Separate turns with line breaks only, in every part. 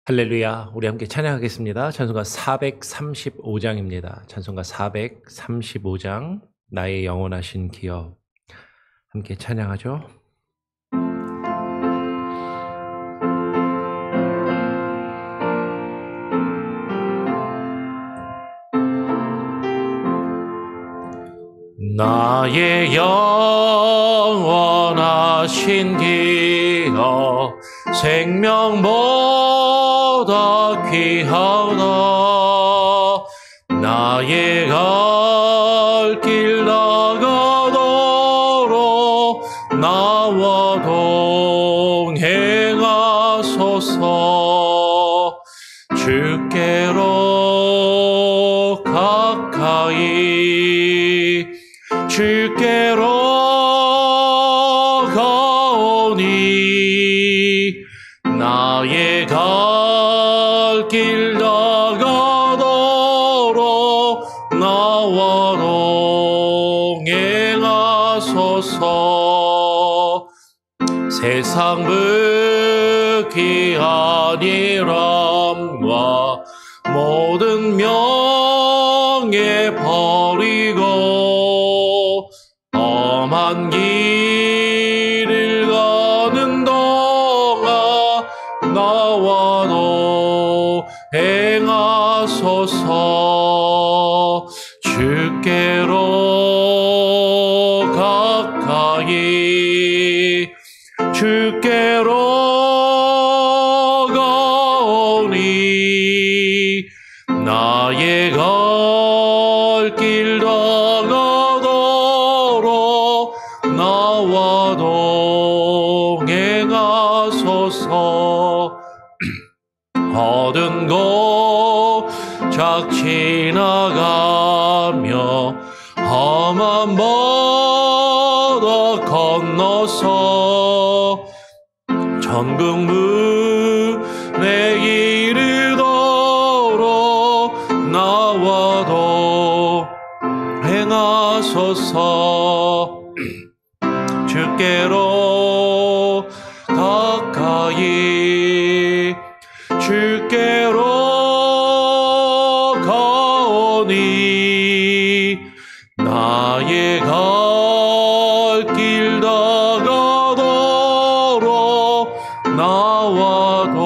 할렐루야. 우리 함께 찬양하겠습니다. 찬송가 435장입니다. 찬송가 435장 나의 영원하신 기업 함께 찬양하죠. 나의 영원하신 기업 생명보다 귀하다. 나의 갈 길 나가도록 나와 동행하소서. 주께로 가까이 주께로 가오니 나의 갈 길 나가도록 나와 동행하소서. 세상 부귀한 이름과 모든 명예 버리고 험한 길을 가는 동안 나와도 행하소서. 주께로 가까이 주께로 가오니 나의 갈 길 나가도록 나와 동행하소서. 어두운 곳작 지나가며 험한 바다 건너서 천국 문에 이르도록 나와도 행하소서. 주께로 가까이 주께로 가오니 나의 갈 길 나가도록 나와도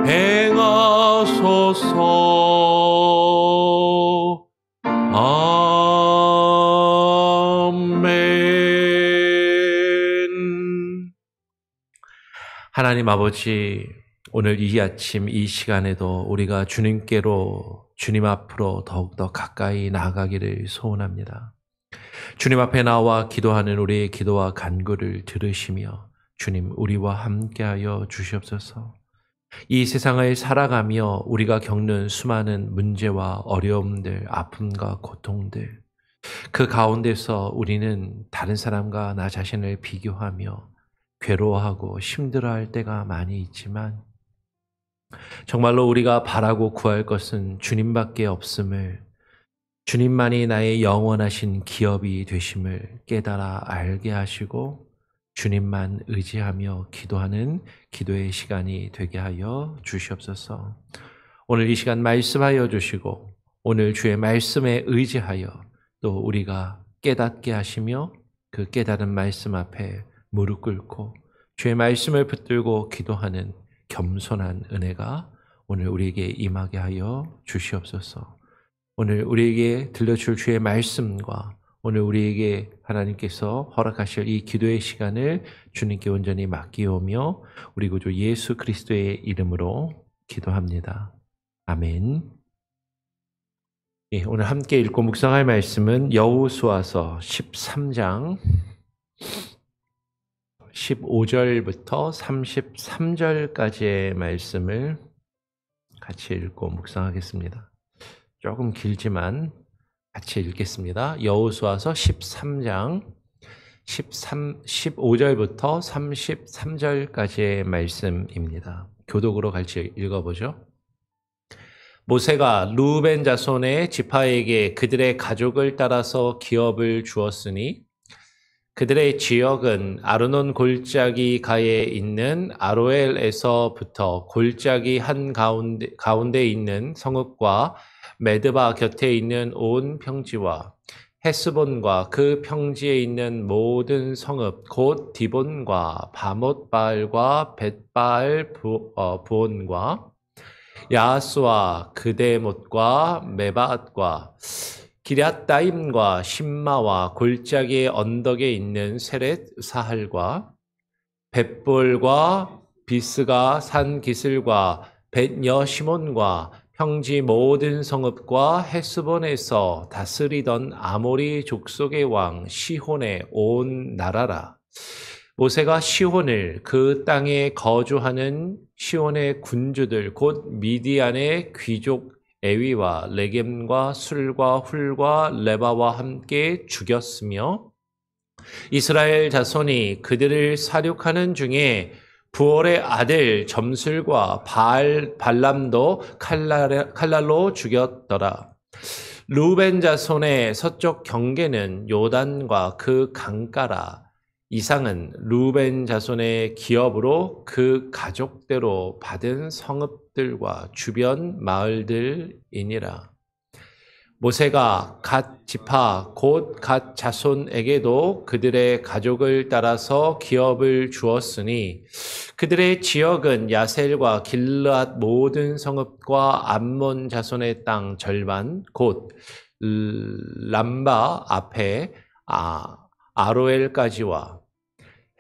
행하소서. 아멘. 하나님 아버지, 오늘 이 아침 이 시간에도 우리가 주님께로 주님 앞으로 더욱더 가까이 나아가기를 소원합니다. 주님 앞에 나와 기도하는 우리의 기도와 간구를 들으시며 주님 우리와 함께하여 주시옵소서. 이 세상을 살아가며 우리가 겪는 수많은 문제와 어려움들, 아픔과 고통들, 그 가운데서 우리는 다른 사람과 나 자신을 비교하며 괴로워하고 힘들어할 때가 많이 있지만 정말로 우리가 바라고 구할 것은 주님밖에 없음을, 주님만이 나의 영원하신 기업이 되심을 깨달아 알게 하시고 주님만 의지하며 기도하는 기도의 시간이 되게 하여 주시옵소서. 오늘 이 시간 말씀하여 주시고 오늘 주의 말씀에 의지하여 또 우리가 깨닫게 하시며 그 깨달은 말씀 앞에 무릎 꿇고 주의 말씀을 붙들고 기도하는 겸손한 은혜가 오늘 우리에게 임하게 하여 주시옵소서. 오늘 우리에게 들려줄 주의 말씀과 오늘 우리에게 하나님께서 허락하실 이 기도의 시간을 주님께 온전히 맡기오며 우리 구주 예수 그리스도의 이름으로 기도합니다. 아멘. 예, 오늘 함께 읽고 묵상할 말씀은 여호수아서 13장 15절부터 33절까지의 말씀을 같이 읽고 묵상하겠습니다. 조금 길지만 같이 읽겠습니다. 여호수아서 13장 15절부터 33절까지의 말씀입니다. 교독으로 같이 읽어보죠. 모세가 르우벤 자손의 지파에게 그들의 가족을 따라서 기업을 주었으니 그들의 지역은 아르논 골짜기 가에 있는 아로엘에서부터 골짜기 가운데 있는 성읍과 메드바 곁에 있는 온 평지와 헤스본과 그 평지에 있는 모든 성읍 곧 디본과 바못바알과 벳바알 부온과 야하스와 그데못과 메바앗과 기럇다임과 심마와 골짜기의 언덕에 있는 세렛 사할과 벳볼과 비스가 산 기슬과 벳여시몬과 평지 모든 성읍과 헤스본에서 다스리던 아모리 족속의 왕 시혼의 온 나라라. 모세가 시혼을 그 땅에 거주하는 시혼의 군주들 곧 미디안의 귀족 에위와 레겜과 술과 훌과 레바와 함께 죽였으며 이스라엘 자손이 그들을 사륙하는 중에 부올의 아들 점술과 발람도 칼날로 죽였더라. 루벤 자손의 서쪽 경계는 요단과 그 강가라. 이상은 루벤 자손의 기업으로 그 가족대로 받은 성읍들과 주변 마을들이니라. 모세가 갓 지파 곧 갓 자손에게도 그들의 가족을 따라서 기업을 주었으니 그들의 지역은 야셀과 길르앗 모든 성읍과 암몬 자손의 땅 절반 곧 람바 앞에 아로엘까지와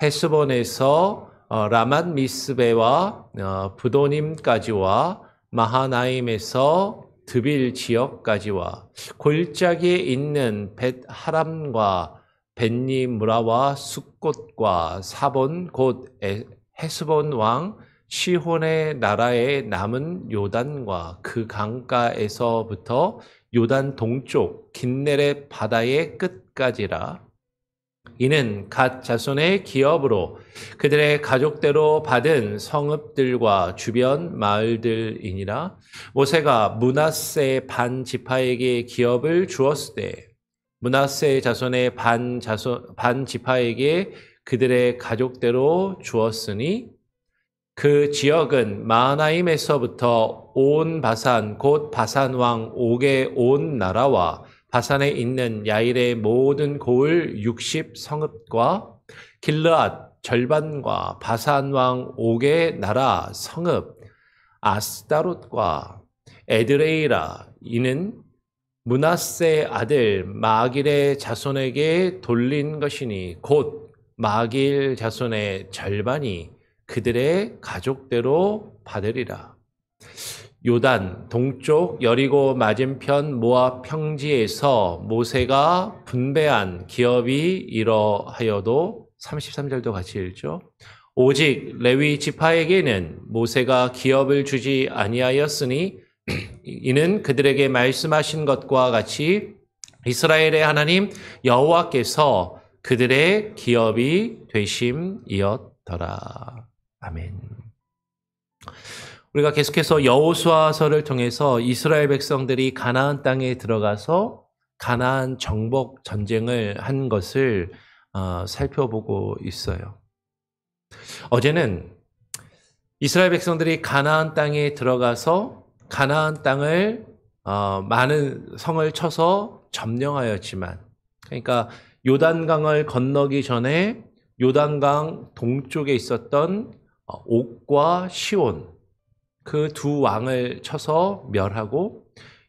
헤스본에서 라맛 미스베와 부도님까지와 마하나임에서 드빌 지역까지와 골짜기에 있는 벳하람과 벳니무라와 숫곳과 사본 곧 헤스본 왕 시혼의 나라에 남은 요단과 그 강가에서부터 요단 동쪽 긴네렛 바다의 끝까지라. 이는 갓 자손의 기업으로 그들의 가족대로 받은 성읍들과 주변 마을들이니라. 모세가 므낫세 반 지파에게 기업을 주었을 때 므낫세 자손의 반 지파에게 그들의 가족대로 주었으니 그 지역은 마하나임에서부터 온 바산 곧 바산 왕 옥의 온 나라와 바산에 있는 야일의 모든 고을 60 성읍과 길르앗 절반과 바산 왕 옥의 나라 성읍 아스다롯과 에드레이라. 이는 므낫세 아들 마길의 자손에게 돌린 것이니 곧 마길 자손의 절반이 그들의 가족대로 받으리라. 요단 동쪽 여리고 맞은편 모압 평지에서 모세가 분배한 기업이 이러하여도 33절도 같이 읽죠. 오직 레위 지파에게는 모세가 기업을 주지 아니하였으니 이는 그들에게 말씀하신 것과 같이 이스라엘의 하나님 여호와께서 그들의 기업이 되심이었더라. 아멘. 우리가 계속해서 여호수아서를 통해서 이스라엘 백성들이 가나안 땅에 들어가서 가나안 정복 전쟁을 한 것을 살펴보고 있어요. 어제는 이스라엘 백성들이 가나안 땅에 들어가서 가나안 땅을 많은 성을 쳐서 점령하였지만, 그러니까 요단강을 건너기 전에 요단강 동쪽에 있었던 옥과 시온 그 두 왕을 쳐서 멸하고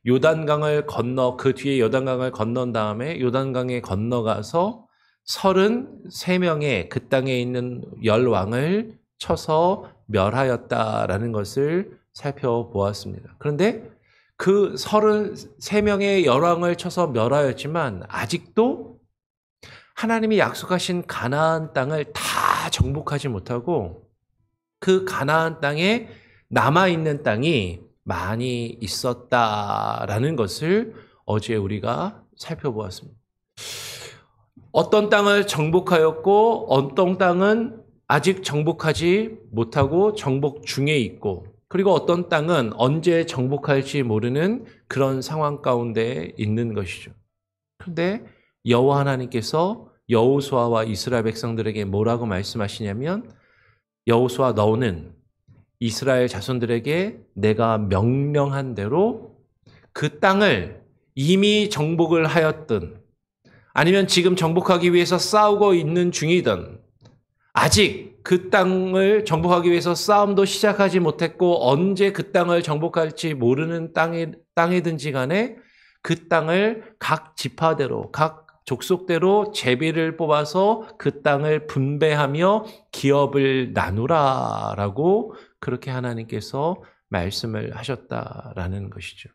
요단강을 건너 그 뒤에 요단강을 건넌 다음에 요단강에 건너가서 33명의 그 땅에 있는 열왕을 쳐서 멸하였다라는 것을 살펴보았습니다. 그런데 그 33명의 열왕을 쳐서 멸하였지만 아직도 하나님이 약속하신 가나안 땅을 다 정복하지 못하고 그 가나안 땅에 남아있는 땅이 많이 있었다라는 것을 어제 우리가 살펴보았습니다. 어떤 땅을 정복하였고 어떤 땅은 아직 정복하지 못하고 정복 중에 있고, 그리고 어떤 땅은 언제 정복할지 모르는 그런 상황 가운데 있는 것이죠. 그런데 여호와 하나님께서 여호수아와 이스라엘 백성들에게 뭐라고 말씀하시냐면 여호수아 너는 이스라엘 자손들에게 내가 명령한 대로 그 땅을 이미 정복을 하였든 아니면 지금 정복하기 위해서 싸우고 있는 중이든 아직 그 땅을 정복하기 위해서 싸움도 시작하지 못했고 언제 그 땅을 정복할지 모르는 땅이든지 간에 그 땅을 각 지파대로 각 족속대로 제비를 뽑아서 그 땅을 분배하며 기업을 나누라라고 그렇게 하나님께서 말씀을 하셨다라는 것이죠.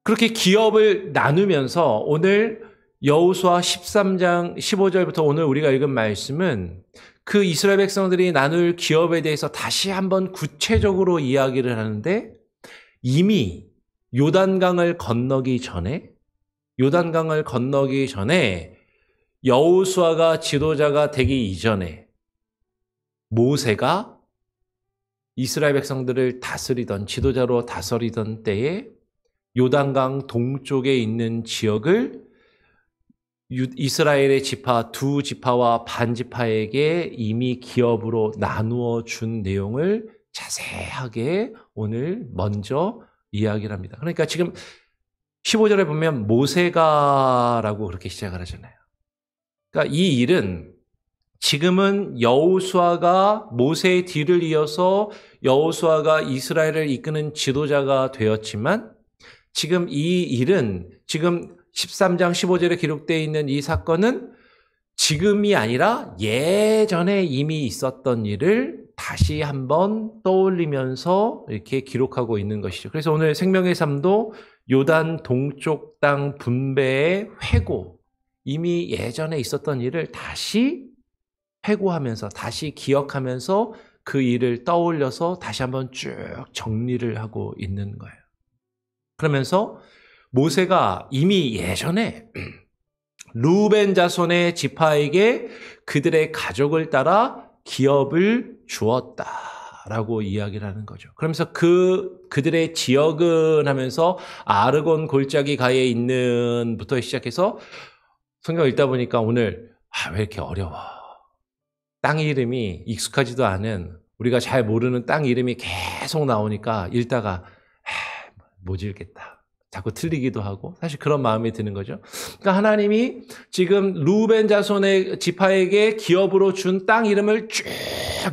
그렇게 기업을 나누면서 오늘 여호수아 13장 15절부터 오늘 우리가 읽은 말씀은 그 이스라엘 백성들이 나눌 기업에 대해서 다시 한번 구체적으로 이야기를 하는데 이미 요단강을 건너기 전에 여호수아가 지도자가 되기 이전에 모세가 이스라엘 백성들을 다스리던 지도자로 다스리던 때에 요단강 동쪽에 있는 지역을 이스라엘의 지파 두 지파와 반 지파에게 이미 기업으로 나누어 준 내용을 자세하게 오늘 먼저 이야기를 합니다. 그러니까 지금 15절에 보면 모세가라고 그렇게 시작을 하잖아요. 그러니까 이 일은 지금은 여호수아가 모세의 뒤를 이어서 여호수아가 이스라엘을 이끄는 지도자가 되었지만 지금 이 일은 지금 13장 15절에 기록되어 있는 이 사건은 지금이 아니라 예전에 이미 있었던 일을 다시 한번 떠올리면서 이렇게 기록하고 있는 것이죠. 그래서 오늘 생명의 삶도 요단 동쪽 땅 분배의 회고, 이미 예전에 있었던 일을 다시 회고하면서 다시 기억하면서 그 일을 떠올려서 다시 한번 쭉 정리를 하고 있는 거예요. 그러면서 모세가 이미 예전에 루벤 자손의 지파에게 그들의 가족을 따라 기업을 주었다라고 이야기를 하는 거죠. 그러면서 그들의 지역은 하면서 아르곤 골짜기 가에 있는부터 시작해서 성경 읽다 보니까 오늘 왜 이렇게 어려워. 땅 이름이 익숙하지도 않은 우리가 잘 모르는 땅 이름이 계속 나오니까 읽다가 못 읽겠다. 자꾸 틀리기도 하고 사실 그런 마음이 드는 거죠. 그러니까 하나님이 지금 루벤 자손의 지파에게 기업으로 준 땅 이름을 쭉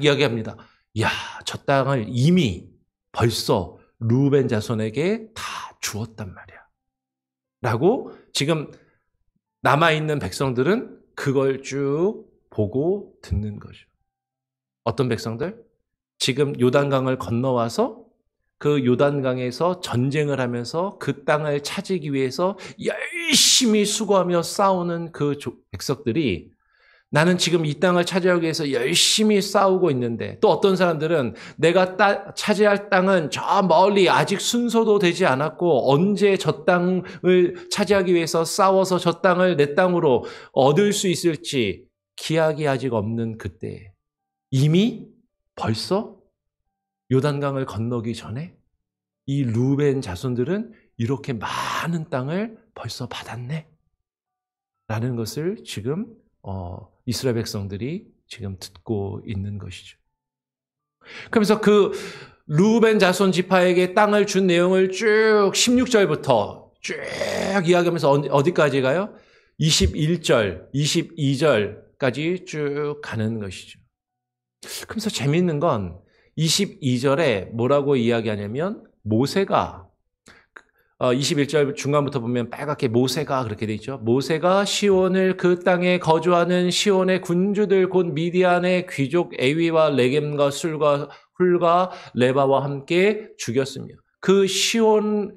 이야기합니다. 야, 저 땅을 이미 벌써 루벤 자손에게 다 주었단 말이야. 라고 지금 남아있는 백성들은 그걸 쭉 보고 듣는 거죠. 어떤 백성들? 지금 요단강을 건너와서 그 요단강에서 전쟁을 하면서 그 땅을 차지하기 위해서 열심히 수고하며 싸우는 그 백성들이 나는 지금 이 땅을 차지하기 위해서 열심히 싸우고 있는데 또 어떤 사람들은 내가 차지할 땅은 저 멀리 아직 순서도 되지 않았고 언제 저 땅을 차지하기 위해서 싸워서 저 땅을 내 땅으로 얻을 수 있을지 기약이 아직 없는 그때 이미 벌써 요단강을 건너기 전에 이 루벤 자손들은 이렇게 많은 땅을 벌써 받았네 라는 것을 지금 이스라엘 백성들이 지금 듣고 있는 것이죠. 그러면서 그 루벤 자손 지파에게 땅을 준 내용을 쭉 16절부터 쭉 이야기하면서 어디까지 가요? 21절, 22절까지 쭉 가는 것이죠. 그러면서 재미있는 건 22절에 뭐라고 이야기하냐면 모세가 21절 중간부터 보면 빨갛게 모세가 그렇게 돼 있죠. 모세가 시온을 그 땅에 거주하는 시온의 군주들 곧 미디안의 귀족 에위와 레겜과 술과 훌과 레바와 함께 죽였으며 그 시온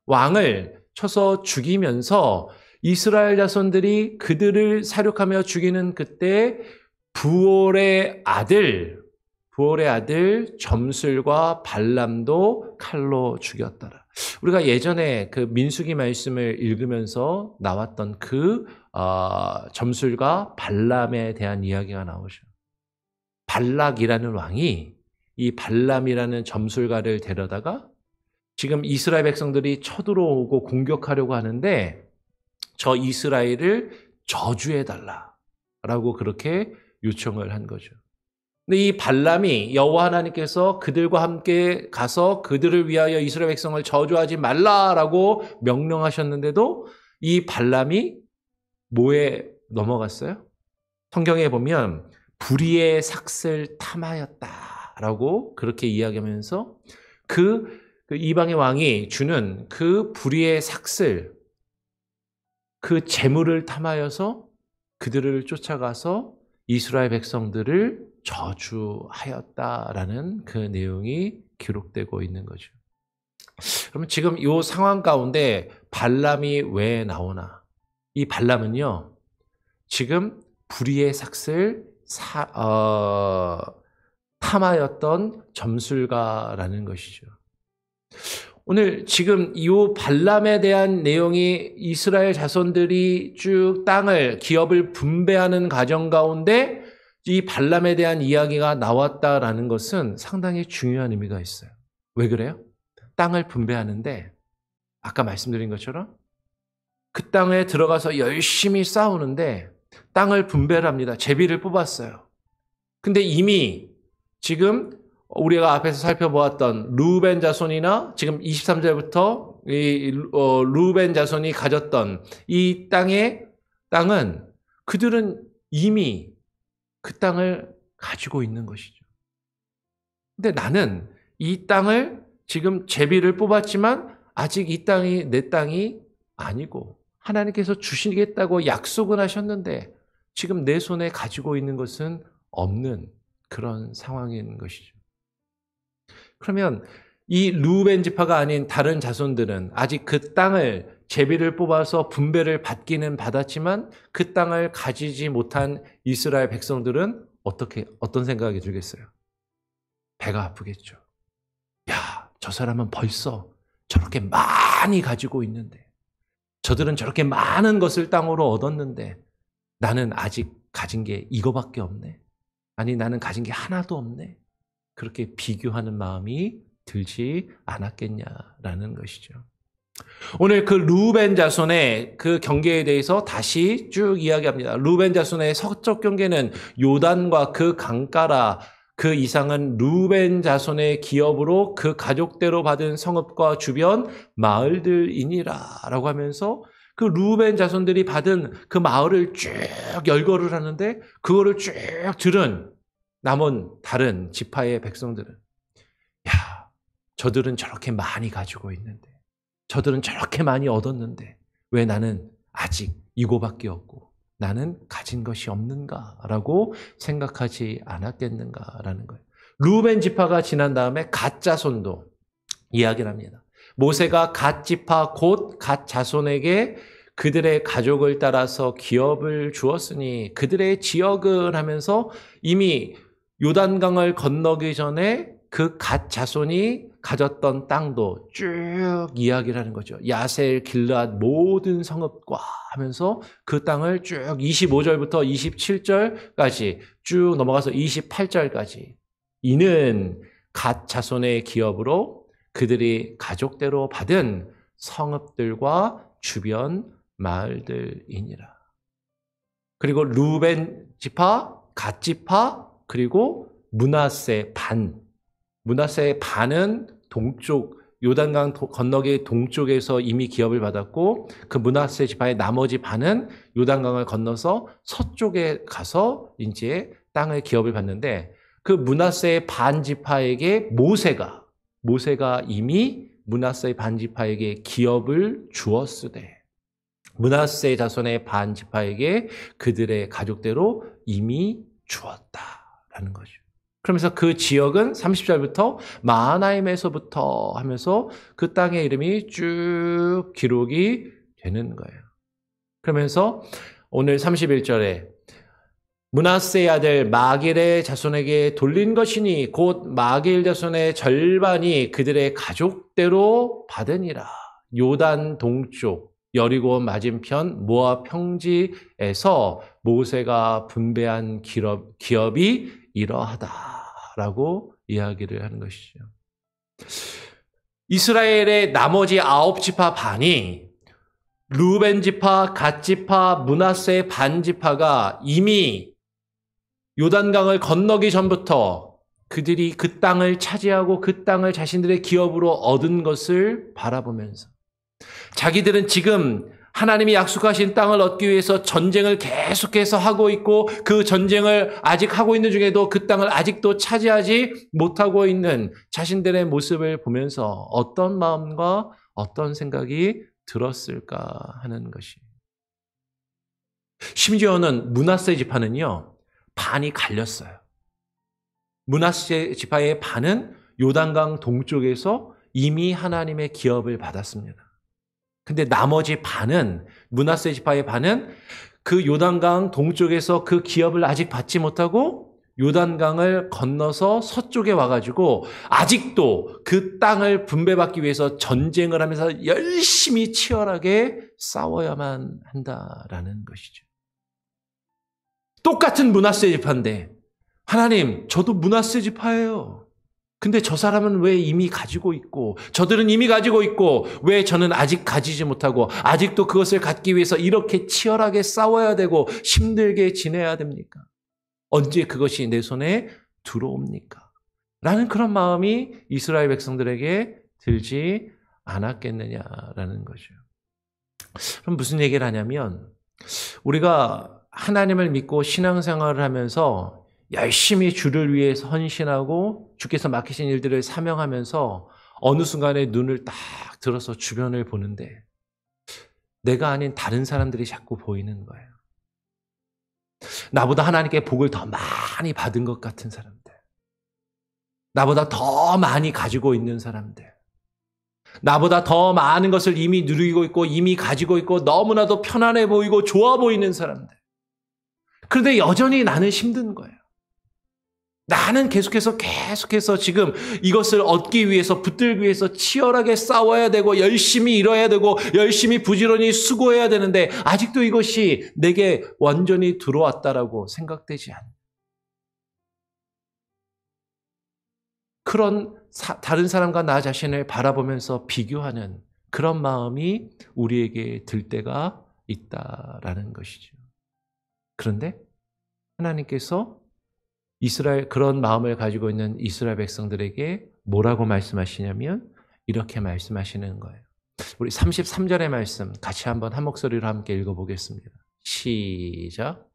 왕을 쳐서 죽이면서 이스라엘 자손들이 그들을 사륙하며 죽이는 그때 부올의 아들 점술과 발람도 칼로 죽였더라. 우리가 예전에 그 민수기 말씀을 읽으면서 나왔던 그 점술과 발람에 대한 이야기가 나오죠. 발락이라는 왕이 이 발람이라는 점술가를 데려다가 지금 이스라엘 백성들이 쳐들어오고 공격하려고 하는데 저 이스라엘을 저주해달라라고 그렇게 요청을 한 거죠. 근데 이 발람이 여호와 하나님께서 그들과 함께 가서 그들을 위하여 이스라엘 백성을 저주하지 말라라고 명령하셨는데도 이 발람이 뭐에 넘어갔어요? 성경에 보면 불의의 삭슬 탐하였다라고 그렇게 이야기하면서 그 이방의 왕이 주는 그 불의의 삭슬, 그 재물을 탐하여서 그들을 쫓아가서 이스라엘 백성들을 저주하였다라는 그 내용이 기록되고 있는 거죠. 그러면 지금 이 상황 가운데 발람이 왜 나오나? 이 발람은요, 지금 불의의 삭슬 탐하였던 점술가라는 것이죠. 오늘 지금 이 발람에 대한 내용이 이스라엘 자손들이 쭉 땅을, 기업을 분배하는 과정 가운데 이 발람에 대한 이야기가 나왔다라는 것은 상당히 중요한 의미가 있어요. 왜 그래요? 땅을 분배하는데 아까 말씀드린 것처럼 그 땅에 들어가서 열심히 싸우는데 땅을 분배를 합니다. 제비를 뽑았어요. 근데 이미 지금 우리가 앞에서 살펴보았던 루벤 자손이나 지금 23절부터 루벤 자손이 가졌던 이 땅은 그들은 이미 그 땅을 가지고 있는 것이죠. 근데 나는 이 땅을 지금 제비를 뽑았지만 아직 이 땅이 내 땅이 아니고 하나님께서 주시겠다고 약속은 하셨는데 지금 내 손에 가지고 있는 것은 없는 그런 상황인 것이죠. 그러면 이 루벤 지파가 아닌 다른 자손들은 아직 그 땅을 제비를 뽑아서 분배를 받기는 받았지만 그 땅을 가지지 못한 이스라엘 백성들은 어떤 생각이 들겠어요? 배가 아프겠죠. 야, 저 사람은 벌써 저렇게 많이 가지고 있는데, 저들은 저렇게 많은 것을 땅으로 얻었는데 나는 아직 가진 게 이거밖에 없네. 아니, 나는 가진 게 하나도 없네. 그렇게 비교하는 마음이 들지 않았겠냐라는 것이죠. 오늘 그 루벤 자손의 그 경계에 대해서 다시 쭉 이야기합니다. 루벤 자손의 서쪽 경계는 요단과 그 강가라, 그 이상은 루벤 자손의 기업으로 그 가족대로 받은 성읍과 주변 마을들이니라 라고 하면서 그 루벤 자손들이 받은 그 마을을 쭉 열거를 하는데 그거를 쭉 들은 남은 다른 지파의 백성들은 야, 저들은 저렇게 많이 가지고 있는데, 저들은 저렇게 많이 얻었는데 왜 나는 아직 이거밖에 없고 나는 가진 것이 없는가라고 생각하지 않았겠는가라는 거예요. 루벤 지파가 지난 다음에 갓 자손도 이야기를 합니다. 모세가 갓 지파 곧 갓 자손에게 그들의 가족을 따라서 기업을 주었으니 그들의 지역은 하면서 이미 요단강을 건너기 전에 그 갓 자손이 가졌던 땅도 쭉 이야기를 하는 거죠. 야셀, 길앗 모든 성읍과 하면서 그 땅을 쭉 25절부터 27절까지 쭉 넘어가서 28절까지 이는 갓 자손의 기업으로 그들이 가족대로 받은 성읍들과 주변 마을들이니라. 그리고 루벤 지파, 갓 지파, 그리고 므낫세 반. 므낫세의 반은 동쪽, 요단강 건너기 동쪽에서 이미 기업을 받았고 그 므낫세 지파의 나머지 반은 요단강을 건너서 서쪽에 가서 이제 땅의 기업을 받는데 그 므낫세의 반 지파에게 모세가 이미 므낫세의 반 지파에게 기업을 주었으되 므낫세 자손의 반 지파에게 그들의 가족대로 이미 주었다라는 거죠. 그러면서 그 지역은 30절부터 마하나임에서부터 하면서 그 땅의 이름이 쭉 기록이 되는 거예요. 그러면서 오늘 31절에 므낫세의 아들 마길의 자손에게 돌린 것이니 곧 마길 자손의 절반이 그들의 가족대로 받으니라. 요단 동쪽 여리고 맞은편 모압 평지에서 모세가 분배한 기업이 이러하다라고 이야기를 하는 것이죠. 이스라엘의 나머지 9지파 반이 루벤 지파, 갓 지파, 므낫세 반 지파가 이미 요단강을 건너기 전부터 그들이 그 땅을 차지하고 그 땅을 자신들의 기업으로 얻은 것을 바라보면서 자기들은 지금 하나님이 약속하신 땅을 얻기 위해서 전쟁을 계속해서 하고 있고 그 전쟁을 아직 하고 있는 중에도 그 땅을 아직도 차지하지 못하고 있는 자신들의 모습을 보면서 어떤 마음과 어떤 생각이 들었을까 하는 것이. 심지어는 므낫세 지파는요, 반이 갈렸어요. 므낫세 지파의 반은 요단강 동쪽에서 이미 하나님의 기업을 받았습니다. 근데 나머지 반은, 므낫세 지파의 반은 그 요단강 동쪽에서 그 기업을 아직 받지 못하고 요단강을 건너서 서쪽에 와가지고 아직도 그 땅을 분배받기 위해서 전쟁을 하면서 열심히 치열하게 싸워야만 한다라는 것이죠. 똑같은 므낫세 지파인데 하나님, 저도 므낫세 지파예요. 근데 저 사람은 왜 이미 가지고 있고 저들은 이미 가지고 있고 왜 저는 아직 가지지 못하고 아직도 그것을 갖기 위해서 이렇게 치열하게 싸워야 되고 힘들게 지내야 됩니까? 언제 그것이 내 손에 들어옵니까? 라는 그런 마음이 이스라엘 백성들에게 들지 않았겠느냐라는 거죠. 그럼 무슨 얘기를 하냐면 우리가 하나님을 믿고 신앙생활을 하면서 열심히 주를 위해서 헌신하고 주께서 맡기신 일들을 사명하면서 어느 순간에 눈을 딱 들어서 주변을 보는데 내가 아닌 다른 사람들이 자꾸 보이는 거예요. 나보다 하나님께 복을 더 많이 받은 것 같은 사람들. 나보다 더 많이 가지고 있는 사람들. 나보다 더 많은 것을 이미 누리고 있고 이미 가지고 있고 너무나도 편안해 보이고 좋아 보이는 사람들. 그런데 여전히 나는 힘든 거예요. 나는 계속해서 지금 이것을 얻기 위해서 붙들기 위해서 치열하게 싸워야 되고 열심히 일해야 되고 열심히 부지런히 수고해야 되는데 아직도 이것이 내게 완전히 들어왔다라고 생각되지 않아요. 그런 다른 사람과 나 자신을 바라보면서 비교하는 그런 마음이 우리에게 들 때가 있다라는 것이죠. 그런데 하나님께서 그런 마음을 가지고 있는 이스라엘 백성들에게 뭐라고 말씀하시냐면 이렇게 말씀하시는 거예요. 우리 33절의 말씀 같이 한번 한 목소리로 함께 읽어보겠습니다. 시작.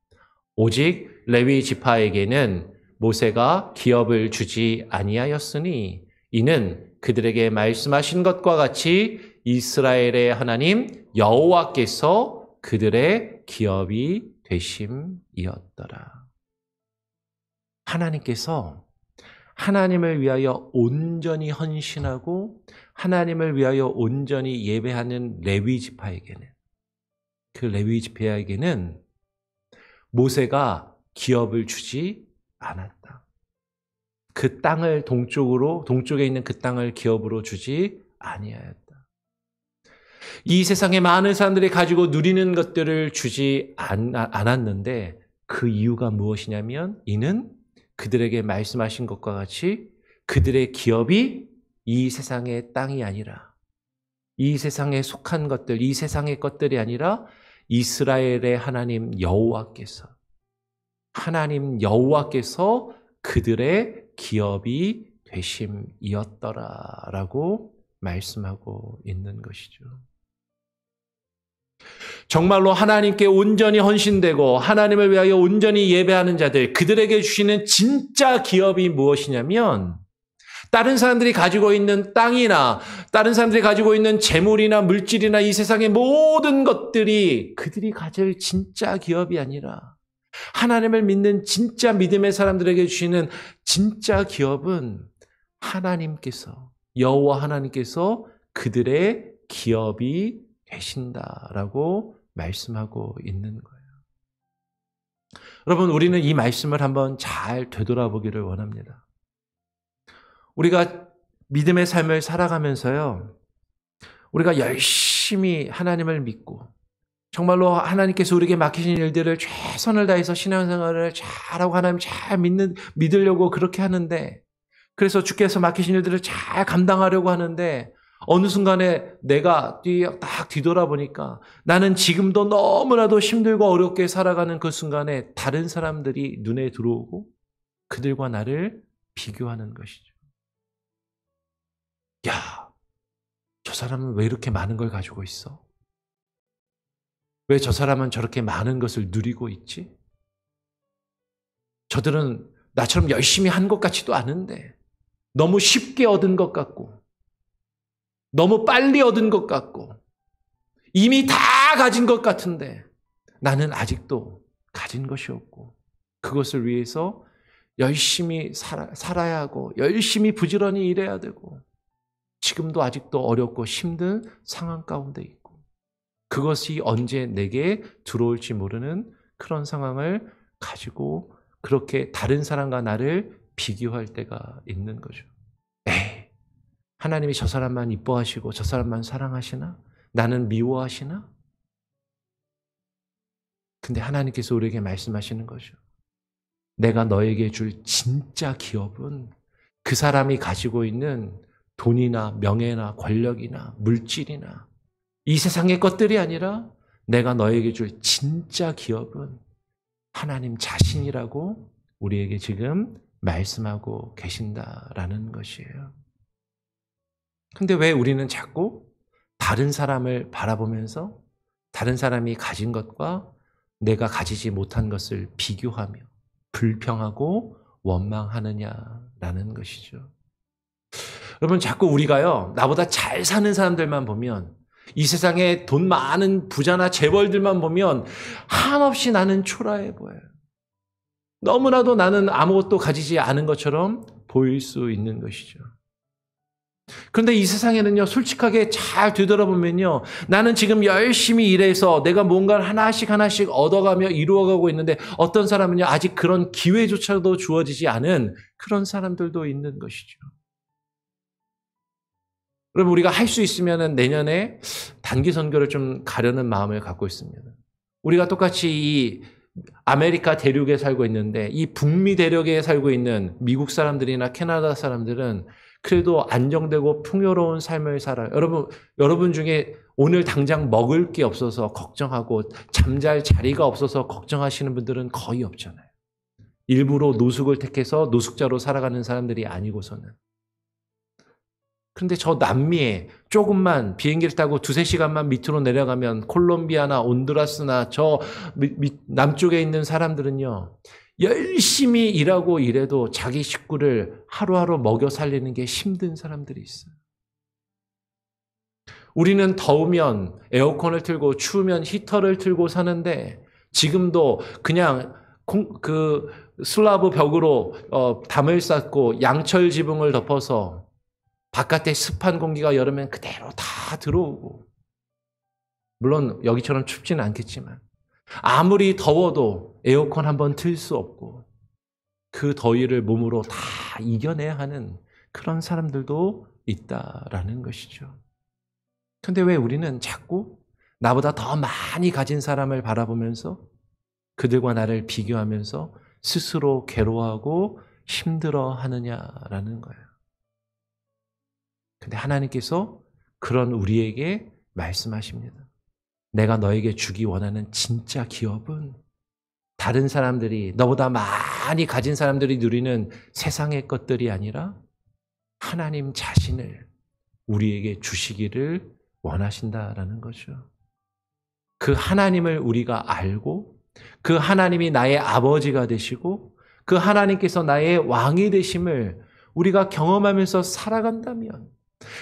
오직 레위 지파에게는 모세가 기업을 주지 아니하였으니 이는 그들에게 말씀하신 것과 같이 이스라엘의 하나님 여호와께서 그들의 기업이 되심이었더라. 하나님께서 하나님을 위하여 온전히 헌신하고 하나님을 위하여 온전히 예배하는 레위 지파에게는 그 레위 지파에게는 모세가 기업을 주지 않았다. 그 땅을 동쪽에 있는 그 땅을 기업으로 주지 아니하였다. 이 세상에 많은 사람들이 가지고 누리는 것들을 주지 않았는데 그 이유가 무엇이냐면 이는 그들에게 말씀하신 것과 같이 그들의 기업이 이 세상의 땅이 아니라 이 세상에 속한 것들, 이 세상의 것들이 아니라 이스라엘의 하나님 여호와께서 그들의 기업이 되심이었더라라고 말씀하고 있는 것이죠. 정말로 하나님께 온전히 헌신되고 하나님을 위하여 온전히 예배하는 자들, 그들에게 주시는 진짜 기업이 무엇이냐면 다른 사람들이 가지고 있는 땅이나 다른 사람들이 가지고 있는 재물이나 물질이나 이 세상의 모든 것들이 그들이 가질 진짜 기업이 아니라 하나님을 믿는 진짜 믿음의 사람들에게 주시는 진짜 기업은 하나님께서, 여호와 하나님께서 그들의 기업이 되신다라고 말씀하고 있는 거예요. 여러분, 우리는 이 말씀을 한번 잘 되돌아보기를 원합니다. 우리가 믿음의 삶을 살아가면서요, 우리가 열심히 하나님을 믿고 정말로 하나님께서 우리에게 맡기신 일들을 최선을 다해서 신앙생활을 잘하고 하나님 잘 믿으려고 그렇게 하는데, 그래서 주께서 맡기신 일들을 잘 감당하려고 하는데 어느 순간에 내가 딱 뒤돌아보니까 나는 지금도 너무나도 힘들고 어렵게 살아가는 그 순간에 다른 사람들이 눈에 들어오고 그들과 나를 비교하는 것이죠. 야, 저 사람은 왜 이렇게 많은 걸 가지고 있어? 왜 저 사람은 저렇게 많은 것을 누리고 있지? 저들은 나처럼 열심히 한 것 같지도 않은데 너무 쉽게 얻은 것 같고 너무 빨리 얻은 것 같고 이미 다 가진 것 같은데 나는 아직도 가진 것이 없고 그것을 위해서 열심히 살아야 하고 열심히 부지런히 일해야 되고 지금도 아직도 어렵고 힘든 상황 가운데 있고 그것이 언제 내게 들어올지 모르는 그런 상황을 가지고 그렇게 다른 사람과 나를 비교할 때가 있는 거죠. 에이, 하나님이 저 사람만 이뻐하시고 저 사람만 사랑하시나? 나는 미워하시나? 근데 하나님께서 우리에게 말씀하시는 거죠. 내가 너에게 줄 진짜 기업은 그 사람이 가지고 있는 돈이나 명예나 권력이나 물질이나 이 세상의 것들이 아니라 내가 너에게 줄 진짜 기업은 하나님 자신이라고 우리에게 지금 말씀하고 계신다라는 것이에요. 근데 왜 우리는 자꾸 다른 사람을 바라보면서 다른 사람이 가진 것과 내가 가지지 못한 것을 비교하며 불평하고 원망하느냐라는 것이죠. 여러분 자꾸 우리가요 나보다 잘 사는 사람들만 보면 이 세상에 돈 많은 부자나 재벌들만 보면 한없이 나는 초라해 보여요. 너무나도 나는 아무것도 가지지 않은 것처럼 보일 수 있는 것이죠. 그런데 이 세상에는요 솔직하게 잘 되돌아보면요 나는 지금 열심히 일해서 내가 뭔가를 하나씩 얻어가며 이루어가고 있는데 어떤 사람은요 아직 그런 기회조차도 주어지지 않은 그런 사람들도 있는 것이죠. 여러분 우리가 할 수 있으면 내년에 단기 선교를 좀 가려는 마음을 갖고 있습니다. 우리가 똑같이 이 아메리카 대륙에 살고 있는데 이 북미 대륙에 살고 있는 미국 사람들이나 캐나다 사람들은 그래도 안정되고 풍요로운 삶을 살아요. 여러분 중에 오늘 당장 먹을 게 없어서 걱정하고 잠잘 자리가 없어서 걱정하시는 분들은 거의 없잖아요. 일부러 노숙을 택해서 노숙자로 살아가는 사람들이 아니고서는. 그런데 저 남미에 조금만 비행기를 타고 2-3시간만 밑으로 내려가면 콜롬비아나 온두라스나 저 남쪽에 있는 사람들은요. 열심히 일하고 일해도 자기 식구를 하루하루 먹여 살리는 게 힘든 사람들이 있어요. 우리는 더우면 에어컨을 틀고 추우면 히터를 틀고 사는데 지금도 그냥 그 슬라브 벽으로 담을 쌓고 양철 지붕을 덮어서 바깥에 습한 공기가 여름엔 그대로 다 들어오고 물론 여기처럼 춥지는 않겠지만 아무리 더워도 에어컨 한번 틀 수 없고 그 더위를 몸으로 다 이겨내야 하는 그런 사람들도 있다라는 것이죠. 그런데 왜 우리는 자꾸 나보다 더 많이 가진 사람을 바라보면서 그들과 나를 비교하면서 스스로 괴로워하고 힘들어하느냐라는 거예요. 근데 하나님께서 그런 우리에게 말씀하십니다. 내가 너에게 주기 원하는 진짜 기업은 다른 사람들이 너보다 많이 가진 사람들이 누리는 세상의 것들이 아니라 하나님 자신을 우리에게 주시기를 원하신다라는 거죠. 그 하나님을 우리가 알고 그 하나님이 나의 아버지가 되시고 그 하나님께서 나의 왕이 되심을 우리가 경험하면서 살아간다면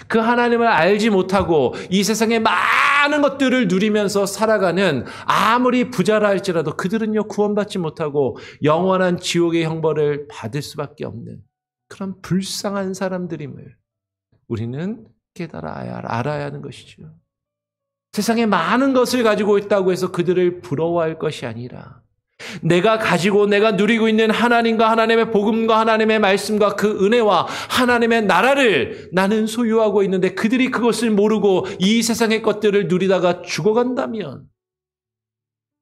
그 하나님을 알지 못하고 이 세상의 많은 것들을 누리면서 살아가는 아무리 부자라 할지라도 그들은요 구원받지 못하고 영원한 지옥의 형벌을 받을 수밖에 없는 그런 불쌍한 사람들임을 우리는 알아야 하는 것이죠. 세상에 많은 것을 가지고 있다고 해서 그들을 부러워할 것이 아니라 내가 가지고 내가 누리고 있는 하나님과 하나님의 복음과 하나님의 말씀과 그 은혜와 하나님의 나라를 나는 소유하고 있는데 그들이 그것을 모르고 이 세상의 것들을 누리다가 죽어간다면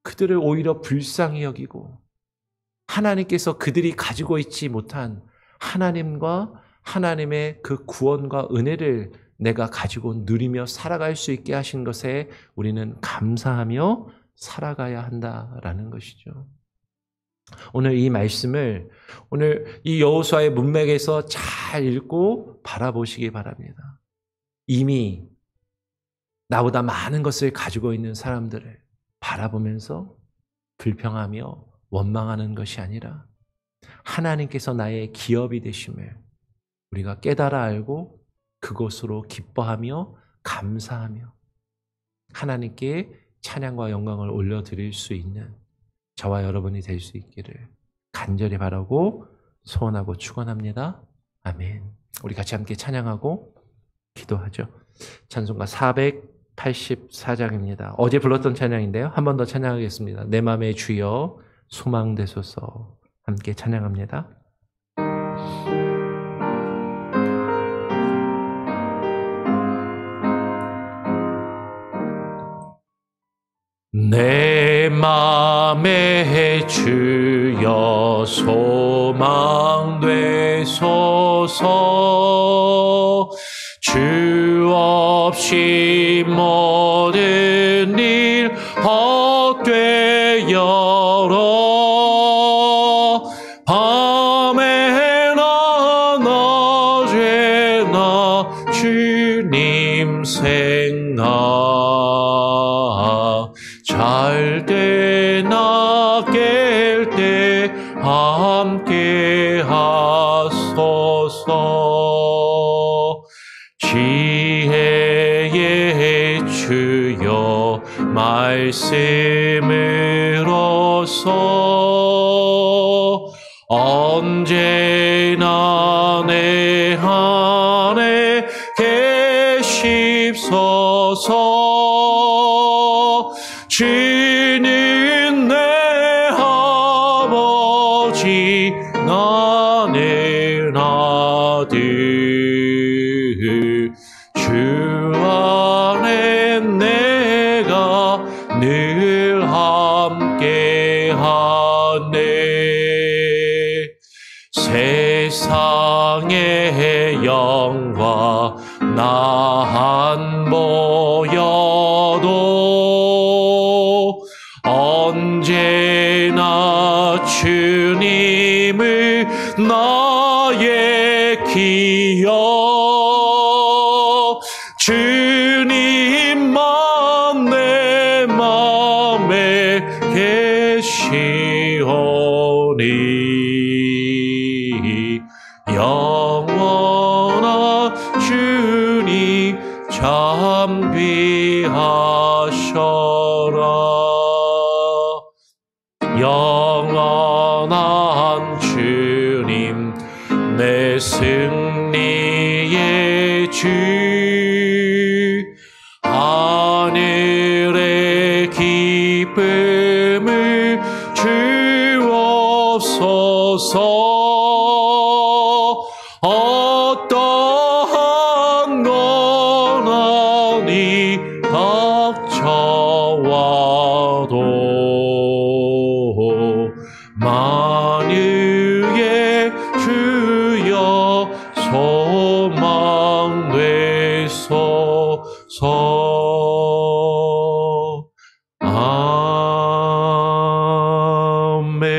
그들을 오히려 불쌍히 여기고 하나님께서 그들이 가지고 있지 못한 하나님과 하나님의 그 구원과 은혜를 내가 가지고 누리며 살아갈 수 있게 하신 것에 우리는 감사하며 살아가야 한다라는 것이죠. 오늘 이 말씀을 오늘 이 여호수아의 문맥에서 잘 읽고 바라보시기 바랍니다. 이미 나보다 많은 것을 가지고 있는 사람들을 바라보면서 불평하며 원망하는 것이 아니라 하나님께서 나의 기업이 되심을 우리가 깨달아 알고 그것으로 기뻐하며 감사하며 하나님께 찬양과 영광을 올려드릴 수 있는 저와 여러분이 될 수 있기를 간절히 바라고 소원하고 축원합니다. 아멘. 우리 같이 함께 찬양하고 기도하죠. 찬송가 484장입니다. 어제 불렀던 찬양인데요. 한 번 더 찬양하겠습니다. 내 맘의 주여 소망되소서. 함께 찬양합니다. 내 맘의 주여 소망되소서. 주 없이 모든 일 헛되어라. 밤에나 낮에나 주님 생각, 잘 때나 깰 때 함께 하소서. 지혜의 주여 말씀으로써 언제나 내 안에 계십소서. 주는 내 아버지 나는 아들. 주 안에 내가 늘 함께하네. 세상의 영광 나 안 보여도 언제나 주님을 나의 기억. 주님만 내 맘에 계시오니 영원한 주님 잠비하셔라. 영원한 주님 내 승리의 주. 하늘의 기쁨을 주옵소서. 어떠한 고난이 닥쳐와도 만유의 주여 소망되소서. 아멘.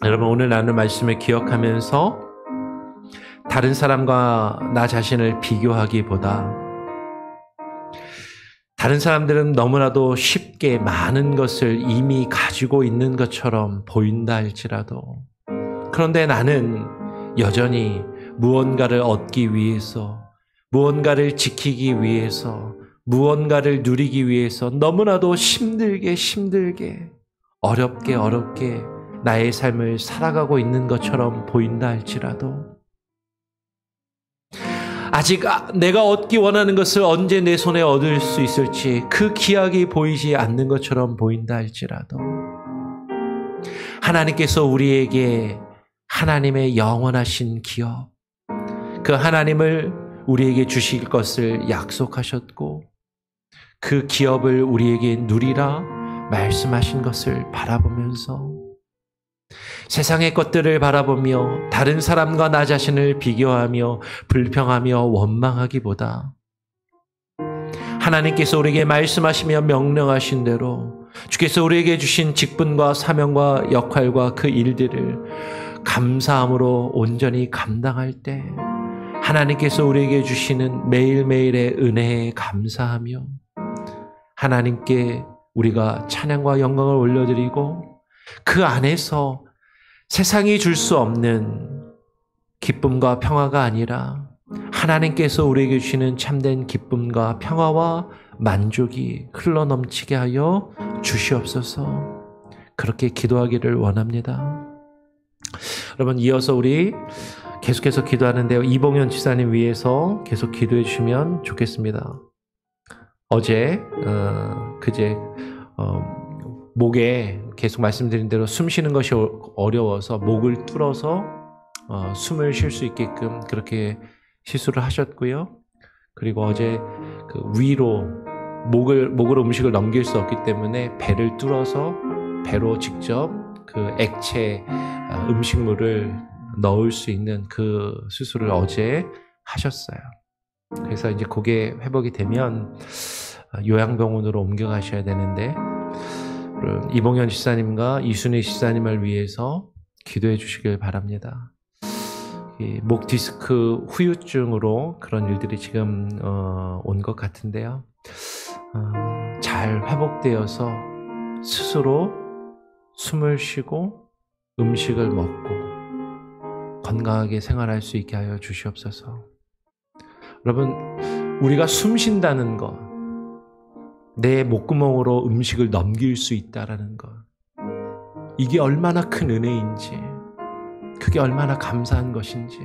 여러분, 오늘 나눈 말씀을 기억하면서 다른 사람과 나 자신을 비교하기보다 다른 사람들은 너무나도 쉽게 많은 것을 이미 가지고 있는 것처럼 보인다 할지라도, 그런데 나는 여전히 무언가를 얻기 위해서, 무언가를 지키기 위해서, 무언가를 누리기 위해서 너무나도 힘들게 어렵게 나의 삶을 살아가고 있는 것처럼 보인다 할지라도, 아직 내가 얻기 원하는 것을 언제 내 손에 얻을 수 있을지 그 기약이 보이지 않는 것처럼 보인다 할지라도, 하나님께서 우리에게 하나님의 영원하신 기업, 그 하나님을 우리에게 주실 것을 약속하셨고 그 기업을 우리에게 누리라 말씀하신 것을 바라보면서 세상의 것들을 바라보며 다른 사람과 나 자신을 비교하며 불평하며 원망하기보다 하나님께서 우리에게 말씀하시며 명령하신 대로 주께서 우리에게 주신 직분과 사명과 역할과 그 일들을 감사함으로 온전히 감당할 때 하나님께서 우리에게 주시는 매일매일의 은혜에 감사하며 하나님께 우리가 찬양과 영광을 올려드리고 그 안에서 세상이 줄 수 없는 기쁨과 평화가 아니라 하나님께서 우리에게 주시는 참된 기쁨과 평화와 만족이 흘러넘치게 하여 주시옵소서. 그렇게 기도하기를 원합니다. 여러분, 이어서 우리 계속해서 기도하는데요. 이봉현 지사님 위해서 계속 기도해 주시면 좋겠습니다. 어제 그제 목에 계속 말씀드린 대로 숨 쉬는 것이 어려워서 목을 뚫어서 숨을 쉴 수 있게끔 그렇게 시술을 하셨고요. 그리고 어제 그 위로 목으로 음식을 넘길 수 없기 때문에 배를 뚫어서 배로 직접 그 액체 음식물을 넣을 수 있는 그 수술을 어제 하셨어요. 그래서 이제 그게 회복이 되면 요양병원으로 옮겨가셔야 되는데 이봉현 집사님과 이순희 집사님을 위해서 기도해 주시길 바랍니다. 목 디스크 후유증으로 그런 일들이 지금 온 것 같은데요. 잘 회복되어서 스스로 숨을 쉬고 음식을 먹고 건강하게 생활할 수 있게 하여 주시옵소서. 여러분, 우리가 숨 쉰다는 것, 내 목구멍으로 음식을 넘길 수 있다라는 것, 이게 얼마나 큰 은혜인지, 그게 얼마나 감사한 것인지,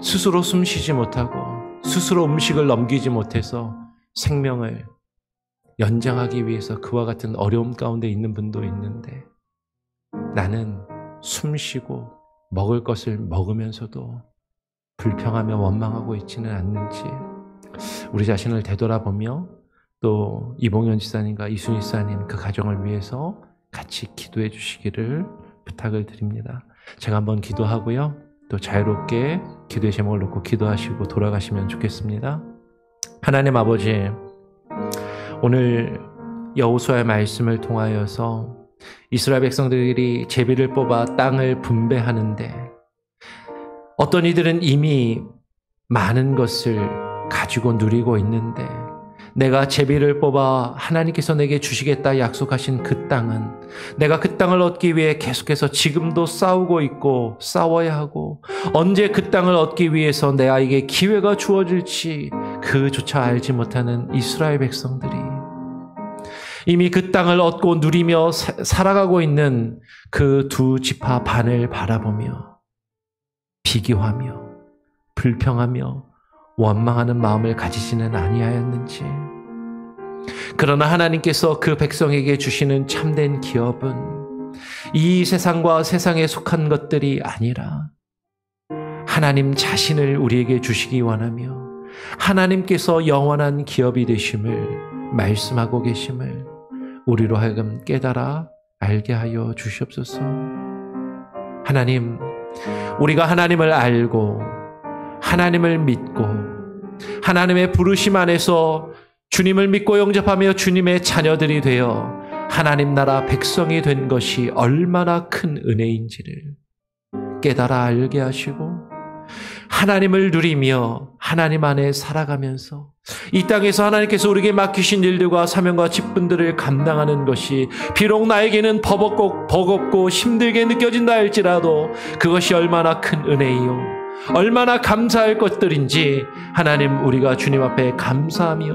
스스로 숨 쉬지 못하고 스스로 음식을 넘기지 못해서 생명을 연장하기 위해서 그와 같은 어려움 가운데 있는 분도 있는데 나는 숨 쉬고 먹을 것을 먹으면서도 불평하며 원망하고 있지는 않는지 우리 자신을 되돌아보며 또 이봉현 지사님과 이순희 지사님 그 가정을 위해서 같이 기도해 주시기를 부탁을 드립니다. 제가 한번 기도하고요. 또 자유롭게 기도의 제목을 놓고 기도하시고 돌아가시면 좋겠습니다. 하나님 아버지, 오늘 여호수아의 말씀을 통하여서 이스라엘 백성들이 제비를 뽑아 땅을 분배하는데 어떤 이들은 이미 많은 것을 가지고 누리고 있는데 내가 제비를 뽑아 하나님께서 내게 주시겠다 약속하신 그 땅은 내가 그 땅을 얻기 위해 계속해서 지금도 싸우고 있고 싸워야 하고 언제 그 땅을 얻기 위해서 내 아이에게 기회가 주어질지 그조차 알지 못하는 이스라엘 백성들이 이미 그 땅을 얻고 누리며 살아가고 있는 그 두 지파 반을 바라보며 비교하며 불평하며 원망하는 마음을 가지지는 아니하였는지. 그러나 하나님께서 그 백성에게 주시는 참된 기업은 이 세상과 세상에 속한 것들이 아니라 하나님 자신을 우리에게 주시기 원하며 하나님께서 영원한 기업이 되심을 말씀하고 계심을 우리로 하여금 깨달아 알게 하여 주시옵소서. 하나님, 우리가 하나님을 알고 하나님을 믿고 하나님의 부르심 안에서 주님을 믿고 영접하며 주님의 자녀들이 되어 하나님 나라 백성이 된 것이 얼마나 큰 은혜인지를 깨달아 알게 하시고 하나님을 누리며 하나님 안에 살아가면서 이 땅에서 하나님께서 우리에게 맡기신 일들과 사명과 직분들을 감당하는 것이 비록 나에게는 버겁고 힘들게 느껴진다 할지라도 그것이 얼마나 큰 은혜이요 얼마나 감사할 것들인지 하나님 우리가 주님 앞에 감사하며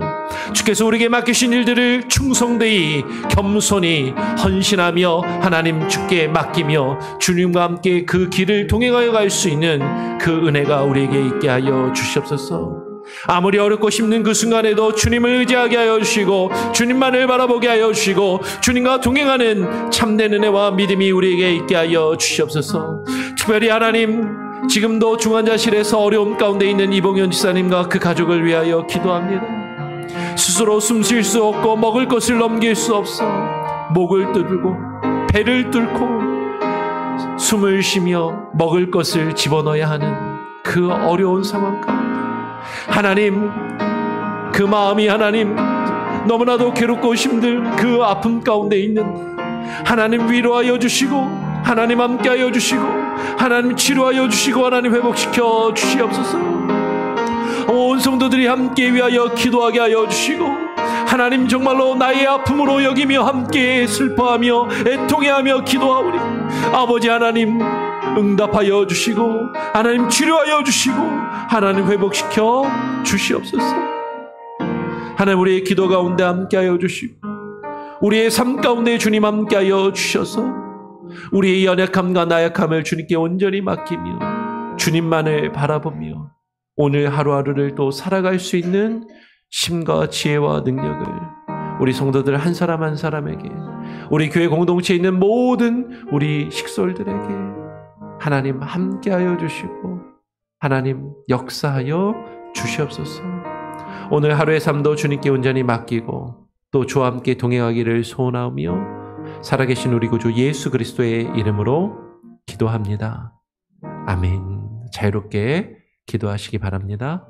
주께서 우리에게 맡기신 일들을 충성되이 겸손히 헌신하며 하나님 주께 맡기며 주님과 함께 그 길을 동행하여 갈 수 있는 그 은혜가 우리에게 있게 하여 주시옵소서. 아무리 어렵고 힘든 그 순간에도 주님을 의지하게 하여 주시고 주님만을 바라보게 하여 주시고 주님과 동행하는 참된 은혜와 믿음이 우리에게 있게 하여 주시옵소서. 특별히 하나님 지금도 중환자실에서 어려움 가운데 있는 이봉현 지사님과 그 가족을 위하여 기도합니다. 스스로 숨 쉴 수 없고 먹을 것을 넘길 수 없어 목을 뚫고 배를 뚫고 숨을 쉬며 먹을 것을 집어넣어야 하는 그 어려운 상황 가운데 하나님, 그 마음이 하나님 너무나도 괴롭고 힘들 그 아픔 가운데 있는 하나님 위로하여 주시고, 하나님 함께하여 주시고, 하나님 치료하여 주시고, 하나님 회복시켜 주시옵소서. 온 성도들이 함께 위하여 기도하게 하여 주시고, 하나님 정말로 나의 아픔으로 여기며 함께 슬퍼하며 애통해하며 기도하오니 아버지 하나님 응답하여 주시고, 하나님 치료하여 주시고, 하나님 회복시켜 주시옵소서. 하나님 우리의 기도 가운데 함께하여 주시고, 우리의 삶 가운데 주님 함께하여 주셔서 우리의 연약함과 나약함을 주님께 온전히 맡기며 주님만을 바라보며 오늘 하루하루를 또 살아갈 수 있는 힘과 지혜와 능력을 우리 성도들 한 사람 한 사람에게, 우리 교회 공동체에 있는 모든 우리 식솔들에게 하나님 함께하여 주시고 하나님 역사하여 주시옵소서. 오늘 하루의 삶도 주님께 온전히 맡기고 또 주와 함께 동행하기를 소원하며 살아계신 우리 구주 예수 그리스도의 이름으로 기도합니다. 아멘. 자유롭게 기도하시기 바랍니다.